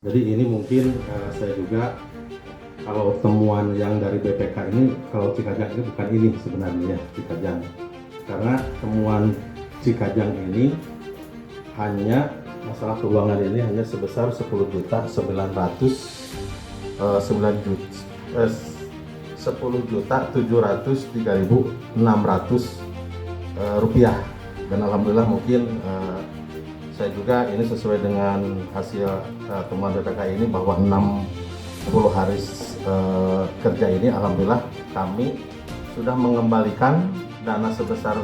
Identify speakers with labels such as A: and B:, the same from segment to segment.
A: Jadi ini mungkin saya juga kalau temuan yang dari BPK ini, kalau Cikajang ini bukan ini sebenarnya Cikajang, karena temuan Cikajang ini hanya masalah keuangan ini hanya sebesar 10.703.600 rupiah. Dan alhamdulillah mungkin saya juga ini sesuai dengan hasil temuan BPK ini bahwa 60 hari kerja ini alhamdulillah kami sudah mengembalikan dana sebesar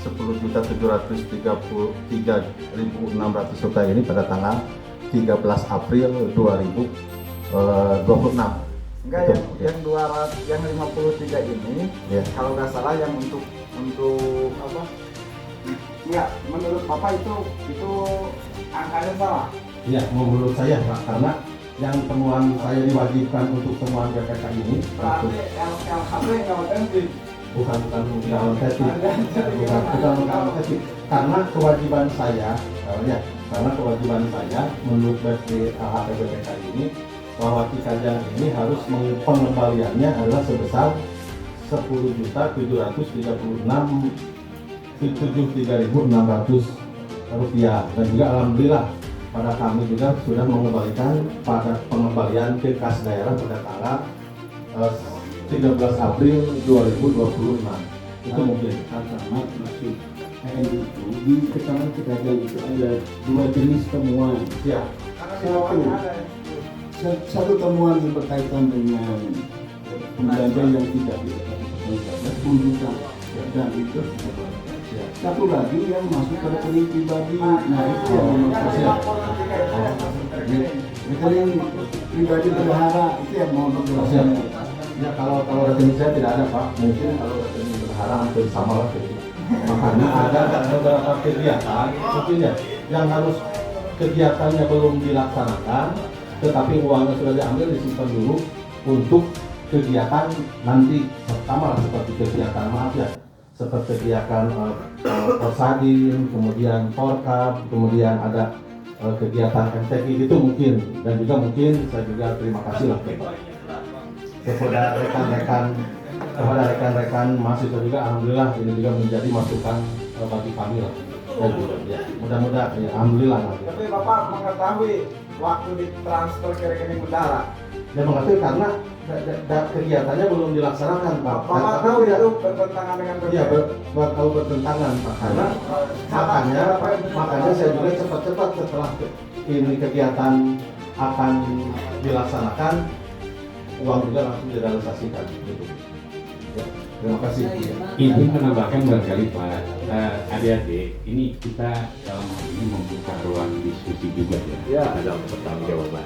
A: 10.733.600 rupiah ini pada tanggal 13 April 2026.
B: Enggak, yang 200, yang 53 ini
A: Ya.
B: kalau nggak salah yang untuk apa? Enggak, menurut Bapak itu angkanya salah.
A: Iya, menurut saya Pak, karena yang temuan saya diwajibkan untuk temuan BPK ini
B: Berarti LHB nggak otentik.
A: bukan testing, karena kewajiban saya menurut versi LHPBPK ini bahwa Cikajang ini harus pengembaliannya adalah sebesar 10.736.600 rupiah, dan juga alhamdulillah pada kami juga sudah mengembalikan pada pengembalian ke kas daerah pada tanggal 13 April 2026. Itu mungkin
C: Sama masuk itu di Kecamatan Cikajang itu ada dua jenis temuan.
A: ya.
C: Satu temuan yang berkaitan dengan belanja yang tidak dilakukan 10 juta dan itu. Satu lagi yang masuk ke rekening pribadi. Nah itu yang rekening pribadi bendahara itu yang mau berjelaskan.
A: Ya kalau rekening saya tidak ada Pak, mungkin kalau rekening berharap hampir sama lah gitu. Makanya ada beberapa kegiatan mungkin ya yang harus kegiatannya belum dilaksanakan, tetapi uangnya sudah diambil disimpan dulu untuk kegiatan nanti pertama lah, seperti kegiatan seperti kegiatan Porsadin, kemudian Porkap, kemudian ada kegiatan MTQ itu mungkin, dan juga mungkin saya juga terima kasih lah kepada rekan-rekan mahasiswa juga, alhamdulillah ini juga menjadi masukan bagi kami lah. Ya, mudah-mudahan ya, alhamdulillah.
B: Tapi Bapak mengetahui waktu ditransfer ke rekening bendahara.
A: Dia mengatakan karena kegiatannya belum dilaksanakan Pak.
B: Bapak tahu itu bertentangan dengan
A: Iya, tahu bertentangan Pak. Karena makanya saya juga cepat-cepat setelah ini kegiatan akan dilaksanakan, uang juga langsung direalisasikan. Gitu. Ya, terima kasih.
D: Ini menambahkan barangkali Pak, adik-adik, ini kita dalam hal ini membuka ruang diskusi juga ya, dalam pertanggungjawaban.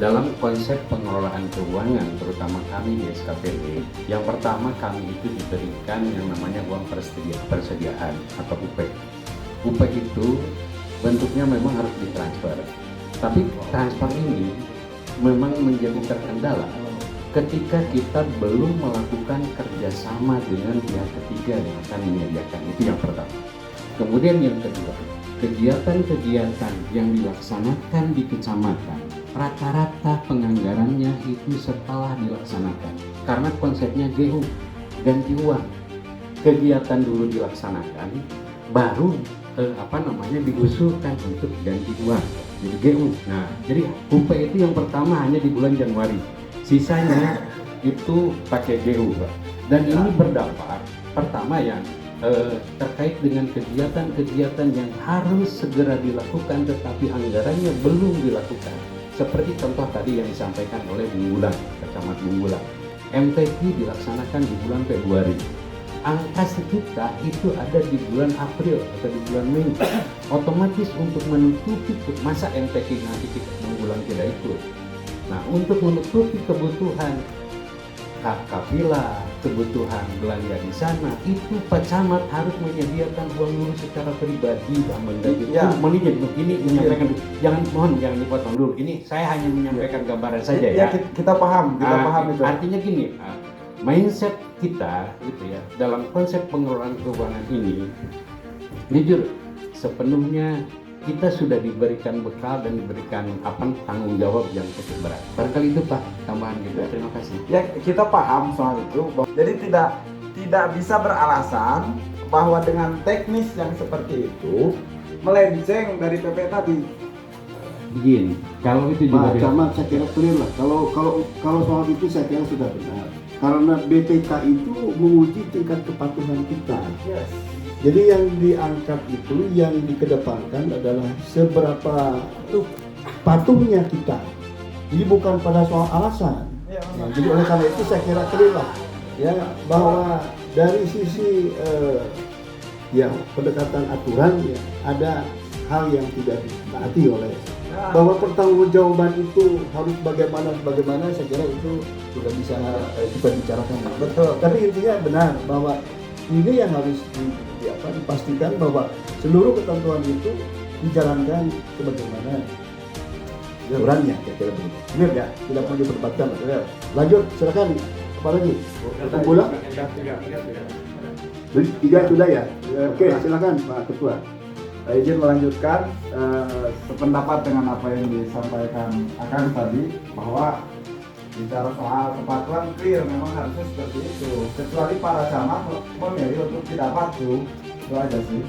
D: Dalam konsep pengelolaan keuangan, terutama kami di SKPD, yang pertama kami itu diberikan yang namanya uang persediaan atau UP. UP itu bentuknya memang harus ditransfer, tapi transfer ini memang menjadi terkendala ketika kita belum melakukan kerjasama dengan pihak ketiga yang akan menyediakan. Itu yang pertama. Kemudian yang kedua, kegiatan-kegiatan yang dilaksanakan di kecamatan, rata-rata penganggarannya itu setelah dilaksanakan. Karena konsepnya GU, ganti uang. Kegiatan dulu dilaksanakan, baru diusulkan untuk ganti uang. Jadi GU. Nah, jadi UP itu yang pertama hanya di bulan Januari. Sisanya itu pakai GU, Pak. Dan ini berdampak pertama yang terkait dengan kegiatan-kegiatan yang harus segera dilakukan tetapi anggarannya belum dilakukan. Seperti contoh tadi yang disampaikan oleh Bunggulan, Kecamatan Bunggulan. MTQ dilaksanakan di bulan Februari. Angka sejuta itu ada di bulan April atau di bulan Mei. Otomatis untuk menutupi masa MTQ nanti kita Bunggulan tidak ikut. Nah, untuk menutupi kebutuhan kafilah, kebutuhan belanja di sana, itu Pak Camat harus menyediakan uang dulu secara pribadi dan mendagri.
B: Ya.
D: Ini menyampaikan, jangan dipotong dulu. Ini saya hanya menyampaikan gambaran saja ya.
B: Kita paham itu.
D: Artinya gini, mindset kita gitu ya dalam konsep pengelolaan keuangan ini, jujur sepenuhnya kita sudah diberikan bekal dan diberikan tanggung jawab yang cukup berat. Barangkali itu Pak tambahan kita. Terima kasih.
B: Ya kita paham soal itu. Jadi tidak bisa beralasan bahwa dengan teknis yang seperti itu melenceng dari PP tadi.
D: Begini, kalau itu juga
C: Pak Camat, saya kira clear lah. Kalau soal itu saya kira sudah benar. Karena BPK itu menguji tingkat kepatuhan kita.
B: Yes.
C: Jadi yang diangkat itu, yang dikedepankan adalah seberapa patuhnya kita. Jadi bukan pada soal alasan.
B: Ya,
C: Ya, jadi oleh karena itu saya kira clear lah, ya, bahwa dari sisi ya pendekatan aturan ya, ada hal yang tidak ditaati oleh, bahwa pertanggungjawaban itu harus bagaimana saya kira itu sudah bisa kita bicarakan.
B: Betul.
C: Tapi intinya benar bahwa ini yang harus dipastikan bahwa seluruh ketentuan itu dijalankan sebagaimana aturannya, kira-kira begitu. Benar ya, tidak perlu diperdebatkan. Lanjut, silakan. Apa lagi? Bola? Tiga sudah ya. Oke, silakan Pak Ketua.
B: Saya izin melanjutkan sependapat dengan apa yang disampaikan Akang tadi, bahwa bicara soal kepatuhan clear memang harusnya seperti itu, kecuali para camat memilih untuk tidak patuh, itu aja sih.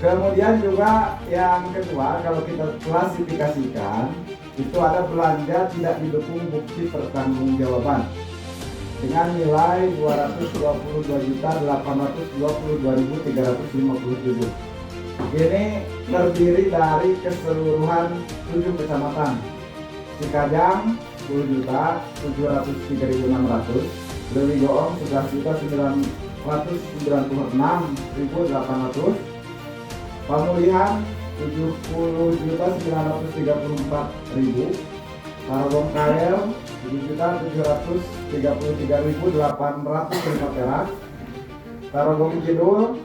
B: Kemudian juga yang kedua, kalau kita klasifikasikan itu ada belanja tidak didukung bukti pertanggungjawaban dengan nilai 222.822.357. Ini terdiri dari keseluruhan 7 kecamatan. Cikajang 10.703.600, Lewi Goong 11.996.800, Pamulihan 70.934.000, Tarogong KL 7.733.805 perak, Tarogong Kidul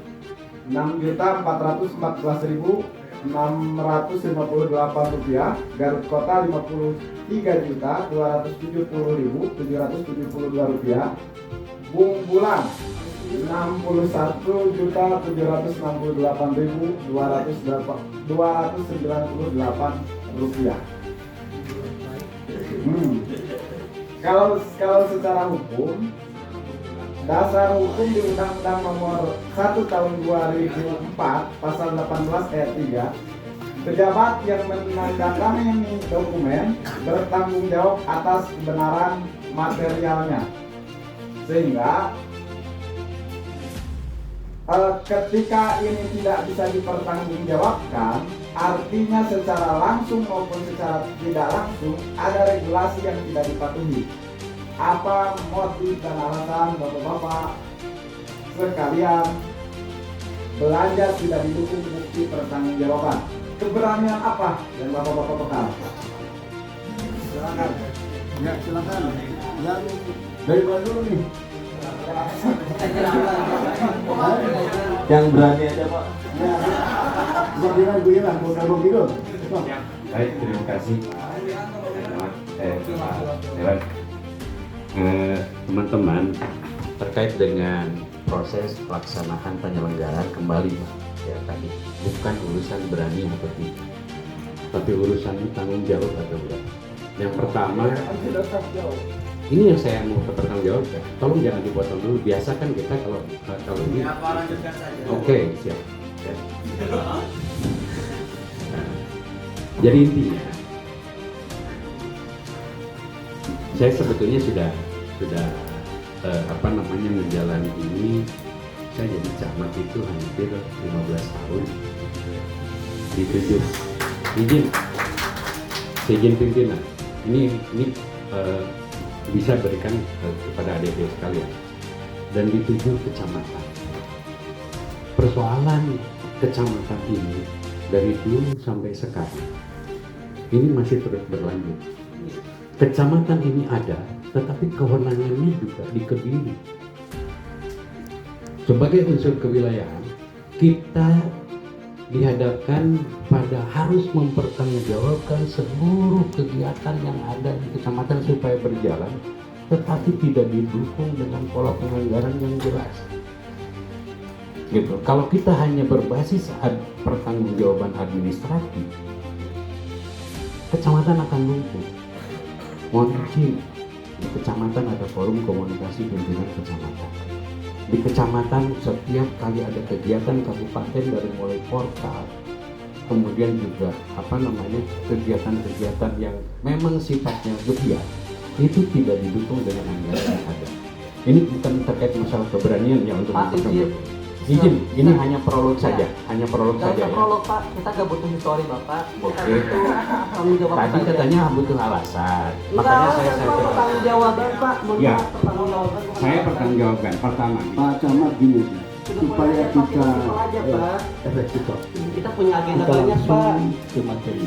B: 6.414.658 rupiah, Garut Kota 53.270.772 rupiah, Bung Bulang 61.768.298 rupiah. Kalau secara hukum, dasar hukum di Undang-Undang Nomor 1 Tahun 2004 Pasal 18 Ayat 3, pejabat yang menandatangani dokumen bertanggung jawab atas kebenaran materialnya. Sehingga ketika ini tidak bisa dipertanggungjawabkan, artinya secara langsung maupun secara tidak langsung ada regulasi yang tidak dipatuhi. Apa motif dan alasan bapak-bapak sekalian belanja tidak didukung bukti pertanggungjawaban? Keberanian apa yang bapak-bapak bekal?
C: Silakan. Ya, silakan. Yang dari mana dulu nih?
A: Yang berani aja Pak.
C: Gue hilang, gue gitu.
D: Baik, terima kasih. Teman-teman, terkait dengan proses pelaksanaan penyelenggaraan kembali, ya tadi bukan urusan berani atau tidak, tapi urusan tanggung jawab atau tidak. Yang pertama, ini yang saya mau bertanggung jawab, tolong jangan dipotong dulu. Biasa kan kita kalau ini.
E: Lanjutkan saja.
D: Oke, siap. Ya. Jadi intinya, saya sebetulnya sudah menjalani ini. Saya jadi camat itu hampir 15 tahun. Izin pimpinan. Ini bisa berikan kepada adik-adik sekalian, dan di 7 kecamatan. Persoalan kecamatan ini dari dulu sampai sekarang ini masih terus berlanjut. Kecamatan ini ada, tetapi kewenangannya juga di Kediri. Sebagai unsur kewilayahan, kita dihadapkan pada harus mempertanggungjawabkan seluruh kegiatan yang ada di kecamatan supaya berjalan, tetapi tidak didukung dengan pola penganggaran yang jelas. gitu. Kalau kita hanya berbasis pertanggungjawaban administratif, kecamatan akan lumpuh. Mohon izin, di kecamatan ada forum komunikasi pimpinan kecamatan. Di kecamatan setiap kali ada kegiatan kabupaten dari mulai portal, kemudian juga kegiatan-kegiatan yang memang sifatnya gebiar, itu tidak didukung dengan anggaran yang ada. Ini bukan terkait masalah keberanian yang untuk
E: Pak,
D: izin, ini hanya prolog saja, hanya prolog
E: Gak
D: saja.
E: usah prolog Pak, kita gak butuh histori Bapak. Kita
D: Oke.
E: butuh tanggung jawab
D: Tadi
E: saja.
D: katanya butuh alasan,
E: Enggak,
D: makanya saya
E: pertanggung jawaban Pak. Mohon
D: Ya.
E: maaf, pertanggung jawaban.
D: saya pertanggungjawabkan. Pertama,
C: Pak Camat gini, supaya kita
E: aja Pak.
C: efektif Pak.
E: Kita punya agenda
C: Kita
E: banyak Pak.
C: langsung ke materi.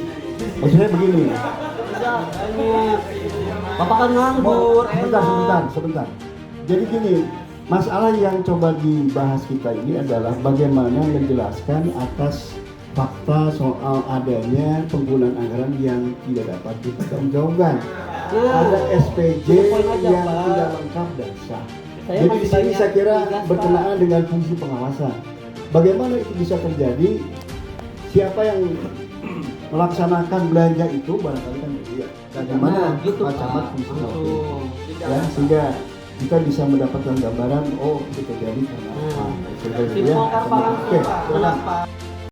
C: Maksudnya begini,
E: Enggak, banyak. Bapak kan nganggur,
C: sebentar. Jadi gini, masalah yang coba dibahas kita ini adalah bagaimana menjelaskan atas fakta soal adanya penggunaan anggaran yang tidak dapat dipertanggungjawabkan. Ada SPJ
E: Poin aja,
C: yang
E: Pak.
C: tidak lengkap dan sah.
E: Saya
C: Jadi
E: masih
C: di sini
E: banyak
C: saya kira
E: tugas, Pak.
C: berkenaan dengan fungsi pengawasan. Bagaimana itu bisa terjadi? Siapa yang melaksanakan belanja itu barangkali kan dia. Bagaimana
E: Nah, gitu
C: Pak
E: Pak.
C: Camat fungsi
E: Langsung.
C: ya, sehingga kita bisa mendapatkan gambaran, oh itu terjadi karena apa.
E: Tim bongkar Pak langsung
C: Oke,
E: Pak.
C: silakan.
E: Pak.